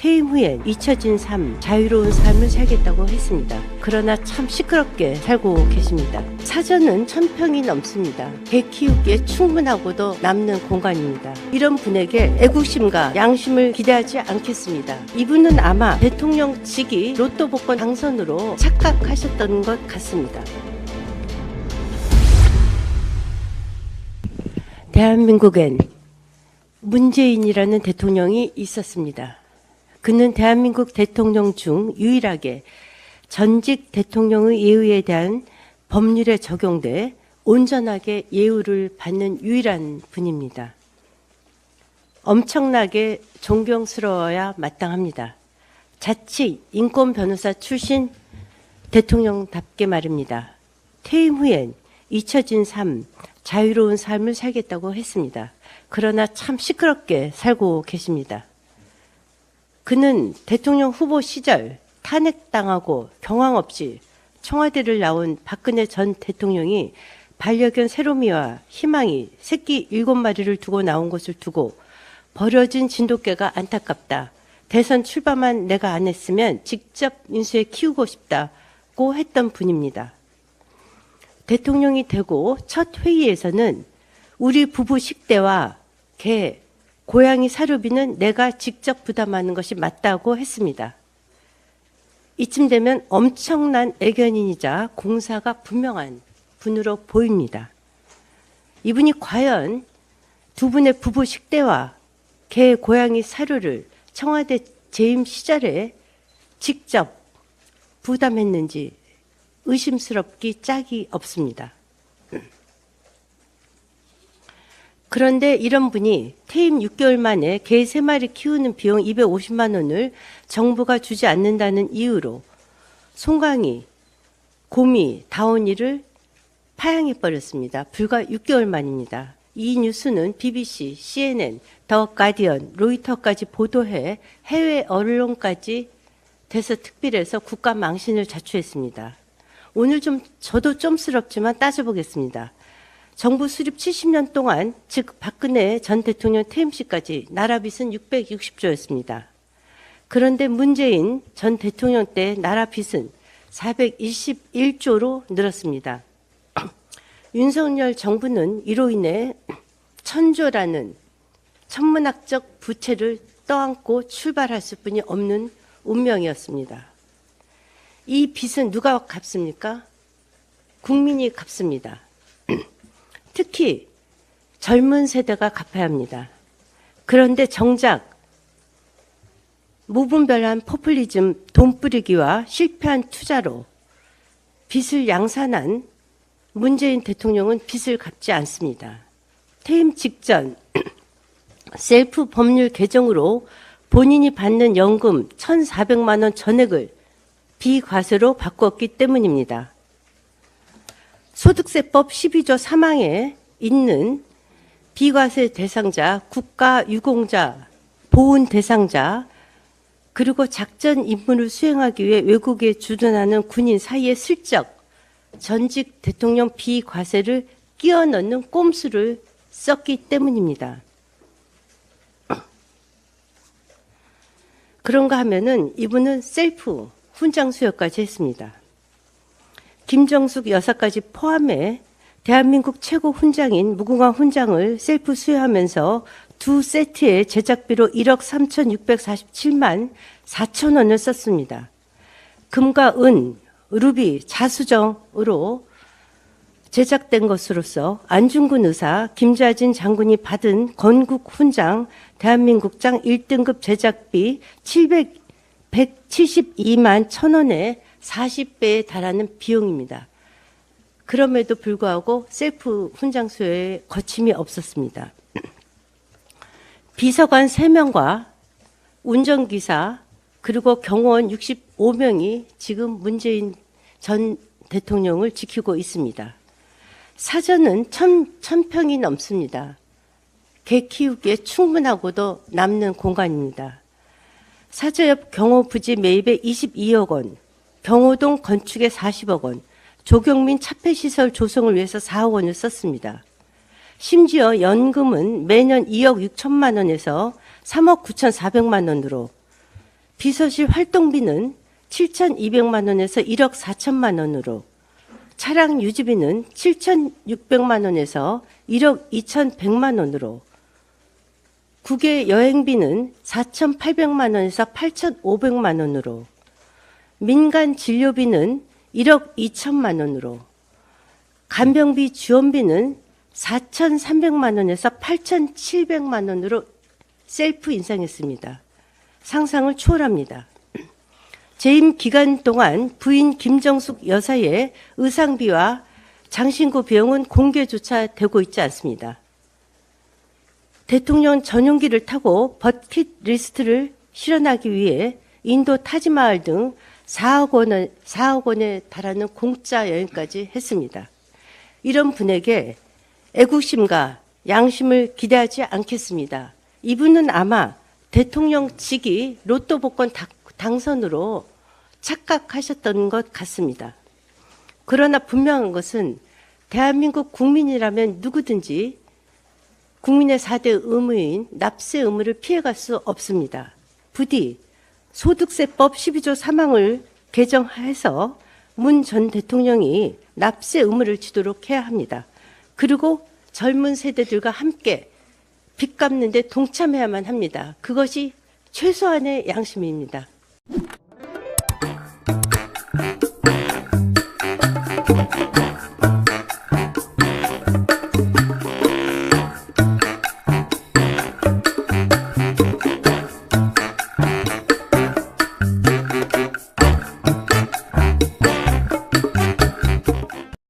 퇴임 후엔 잊혀진 삶, 자유로운 삶을 살겠다고 했습니다. 그러나 참 시끄럽게 살고 계십니다. 사전은 1000평이 넘습니다. 개 키우기에 충분하고도 남는 공간입니다. 이런 분에게 애국심과 양심을 기대하지 않겠습니다. 이분은 아마 대통령직이 로또 복권 당선으로 착각하셨던 것 같습니다. 대한민국엔 문재인이라는 대통령이 있었습니다. 그는 대한민국 대통령 중 유일하게 전직 대통령의 예우에 대한 법률에 적용돼 온전하게 예우를 받는 유일한 분입니다. 엄청나게 존경스러워야 마땅합니다. 자치 인권 변호사 출신 대통령답게 말입니다. 퇴임 후엔 잊혀진 삶, 자유로운 삶을 살겠다고 했습니다. 그러나 참 시끄럽게 살고 계십니다. 그는 대통령 후보 시절 탄핵당하고 경황 없이 청와대를 나온 박근혜 전 대통령이 반려견 세로미와 희망이 새끼 7마리를 두고 나온 것을 두고 버려진 진돗개가 안타깝다. 대선 출마만 내가 안 했으면 직접 인수해 키우고 싶다고 했던 분입니다. 대통령이 되고 첫 회의에서는 우리 부부 식대와 개, 고양이 사료비는 내가 직접 부담하는 것이 맞다고 했습니다. 이쯤 되면 엄청난 애견인이자 공사가 분명한 분으로 보입니다. 이분이 과연 두 분의 부부 식대와 개, 고양이 사료를 청와대 재임 시절에 직접 부담했는지 의심스럽기 짝이 없습니다. 그런데 이런 분이 퇴임 6개월 만에 개 3마리 키우는 비용 250만 원을 정부가 주지 않는다는 이유로 송강이, 고미, 다온이를 파양해버렸습니다. 불과 6개월 만입니다. 이 뉴스는 BBC, CNN, 더 가디언, 로이터까지 보도해 해외 언론까지 대서특필해서 국가 망신을 자초했습니다. 오늘 저도 쫌스럽지만 따져보겠습니다. 정부 수립 70년 동안, 즉 박근혜 전 대통령 퇴임 시까지 나라 빚은 660조였습니다. 그런데 문재인 전 대통령 때 나라 빚은 421조로 늘었습니다. 윤석열 정부는 이로 인해 1000조라는 천문학적 부채를 떠안고 출발할 수뿐이 없는 운명이었습니다. 이 빚은 누가 갚습니까? 국민이 갚습니다. 특히 젊은 세대가 갚아야 합니다. 그런데 정작 무분별한 포퓰리즘, 돈 뿌리기와 실패한 투자로 빚을 양산한 문재인 대통령은 빚을 갚지 않습니다. 퇴임 직전 셀프 법률 개정으로 본인이 받는 연금 1,400만 원 전액을 비과세로 바꾸었기 때문입니다. 소득세법 12조 3항에 있는 비과세 대상자, 국가유공자, 보훈 대상자, 그리고 작전 임무를 수행하기 위해 외국에 주둔하는 군인 사이에 슬쩍 전직 대통령 비과세를 끼워 넣는 꼼수를 썼기 때문입니다. 그런가 하면은 이분은 셀프 훈장 수여까지 했습니다. 김정숙 여사까지 포함해 대한민국 최고 훈장인 무궁화 훈장을 셀프 수여하면서 두 세트의 제작비로 1억 3,647만 4천 원을 썼습니다. 금과 은, 루비, 자수정으로 제작된 것으로서 안중근 의사, 김좌진 장군이 받은 건국 훈장 대한민국장 1등급 제작비 172만 1,000원에 40배에 달하는 비용입니다. 그럼에도 불구하고 셀프 훈장 수여에 거침이 없었습니다. 비서관 3명과 운전기사 그리고 경호원 65명이 지금 문재인 전 대통령을 지키고 있습니다. 사전은 1000평이 넘습니다. 개 키우기에 충분하고도 남는 공간입니다. 사저 옆 경호 부지 매입에 22억 원, 경호동 건축에 40억 원, 조경민 차폐시설 조성을 위해서 4억 원을 썼습니다. 심지어 연금은 매년 2억 6천만 원에서 3억 9,400만 원으로 비서실 활동비는 7,200만 원에서 1억 4천만 원으로, 차량 유지비는 7,600만 원에서 1억 2,100만 원으로, 국외 여행비는 4,800만 원에서 8,500만 원으로, 민간 진료비는 1억 2천만 원으로, 간병비 지원비는 4,300만 원에서 8,700만 원으로 셀프 인상했습니다. 상상을 초월합니다. 재임 기간 동안 부인 김정숙 여사의 의상비와 장신구 비용은 공개조차 되고 있지 않습니다. 대통령 전용기를 타고 버킷리스트를 실현하기 위해 인도 타지마을 등 4억 원에 달하는 공짜 여행까지 했습니다. 이런 분에게 애국심과 양심을 기대하지 않겠습니다. 이분은 아마 대통령직이 로또 복권 당선으로 착각하셨던 것 같습니다. 그러나 분명한 것은 대한민국 국민이라면 누구든지 국민의 4대 의무인 납세 의무를 피해갈 수 없습니다. 부디 소득세법 12조 3항을 개정해서 문 전 대통령이 납세 의무를 지도록 해야 합니다. 그리고 젊은 세대들과 함께 빚 갚는 데 동참해야만 합니다. 그것이 최소한의 양심입니다.